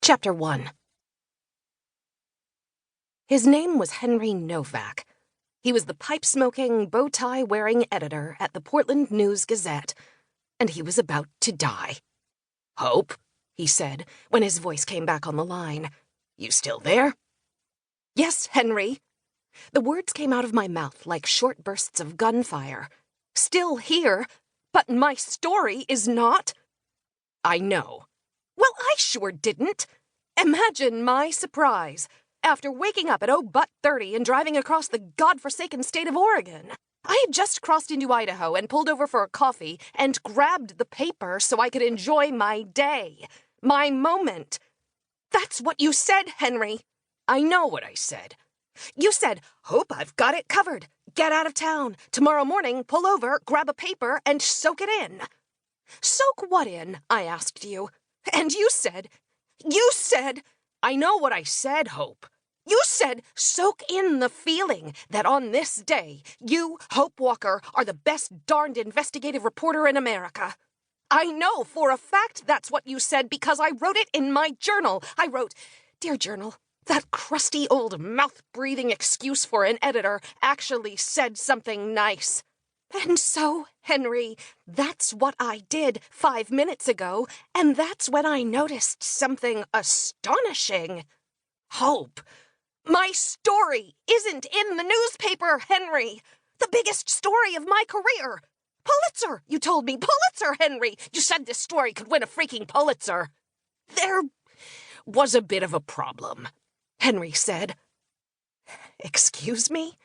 Chapter 1. His name was Henry Novak. He was the pipe-smoking, bow-tie-wearing editor at the Portland News-Gazette, and he was about to die. "Hope," he said, when his voice came back on the line. "You still there?" "Yes, Henry." The words came out of my mouth like short bursts of gunfire. "Still here, but my story is not." "I know." "Well, I sure didn't. Imagine my surprise after waking up at 30 and driving across the godforsaken state of Oregon. I had just crossed into Idaho and pulled over for a coffee and grabbed the paper so I could enjoy my day, my moment. That's what you said, Henry." "I know what I said." "You said, 'Hope I've got it covered. Get out of town. Tomorrow morning, pull over, grab a paper, and soak it in.'" "Soak what in?" I asked you. And you said, "I know what I said, Hope." You said, "Soak in the feeling that on this day, you, Hope Walker, are the best darned investigative reporter in America." I know for a fact that's what you said because I wrote it in my journal. I wrote, "Dear Journal, that crusty old mouth-breathing excuse for an editor actually said something nice." And so, Henry, that's what I did 5 minutes ago, and that's when I noticed something astonishing. "Hope, my story isn't in the newspaper, Henry. The biggest story of my career. Pulitzer, you told me. Pulitzer, Henry. You said this story could win a freaking Pulitzer." "There was a bit of a problem," Henry said. "Excuse me?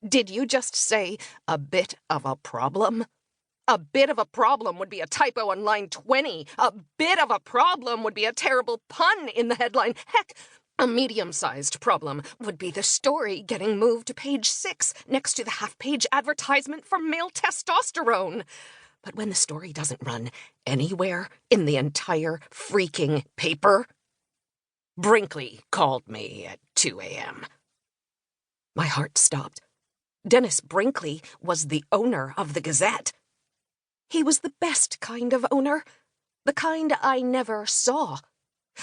Did you just say a bit of a problem?" "A bit of a problem would be a typo on line 20. A bit of a problem would be a terrible pun in the headline. Heck, a medium-sized problem would be the story getting moved to page 6 next to the half-page advertisement for male testosterone. But when the story doesn't run anywhere in the entire freaking paper..." "Brinkley called me at 2 a.m. My heart stopped. Dennis Brinkley was the owner of the Gazette. He was the best kind of owner, the kind I never saw.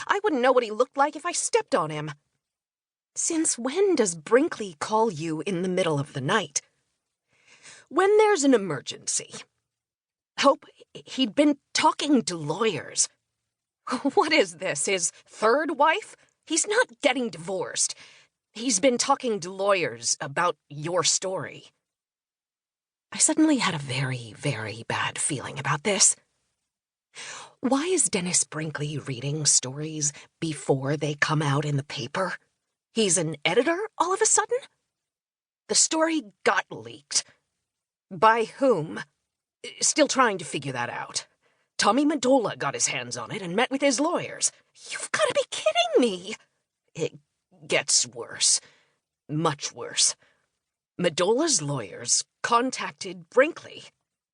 I wouldn't know what he looked like if I stepped on him. "Since when does Brinkley call you in the middle of the night?" "When there's an emergency." "Hope, he'd been talking to lawyers." "What is this, his third wife? He's not getting divorced. He's been talking to lawyers about your story." I suddenly had a very, very bad feeling about this. Why is Dennis Brinkley reading stories before they come out in the paper? He's an editor all of a sudden? The story got leaked. By whom? Still trying to figure that out. Tommy Madola got his hands on it and met with his lawyers. You've got to be kidding me! It gets worse. Much worse. Madola's lawyers contacted Brinkley.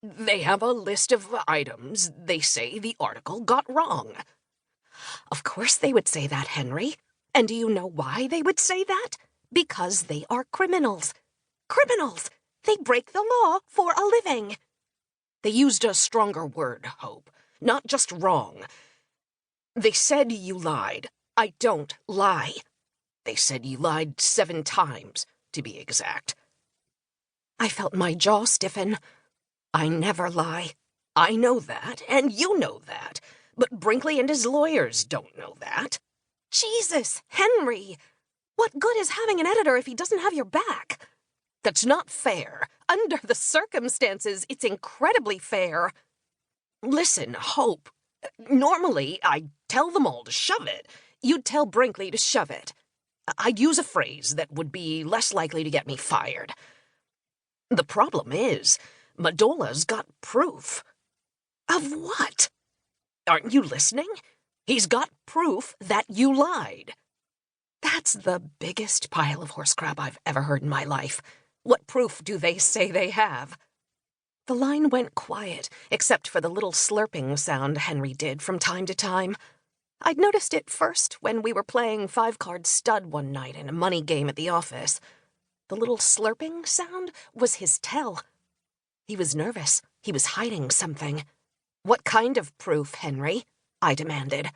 They have a list of items they say the article got wrong. Of course they would say that, Henry. And do you know why they would say that? Because they are criminals. Criminals! They break the law for a living. They used a stronger word, Hope. Not just wrong. They said you lied. I don't lie. They said you lied 7 times, to be exact. I felt my jaw stiffen. I never lie. I know that, and you know that. But Brinkley and his lawyers don't know that. Jesus, Henry! What good is having an editor if he doesn't have your back? That's not fair. Under the circumstances, it's incredibly fair. Listen, Hope. Normally, I'd tell them all to shove it. You'd tell Brinkley to shove it. I'd use a phrase that would be less likely to get me fired. The problem is, Madola's got proof. Of what? Aren't you listening? He's got proof that you lied. That's the biggest pile of horse crap I've ever heard in my life. What proof do they say they have? The line went quiet, except for the little slurping sound Henry did from time to time. I'd noticed it first when we were playing 5-card stud one night in a money game at the office. The little slurping sound was his tell. He was nervous. He was hiding something. "What kind of proof, Henry?" I demanded.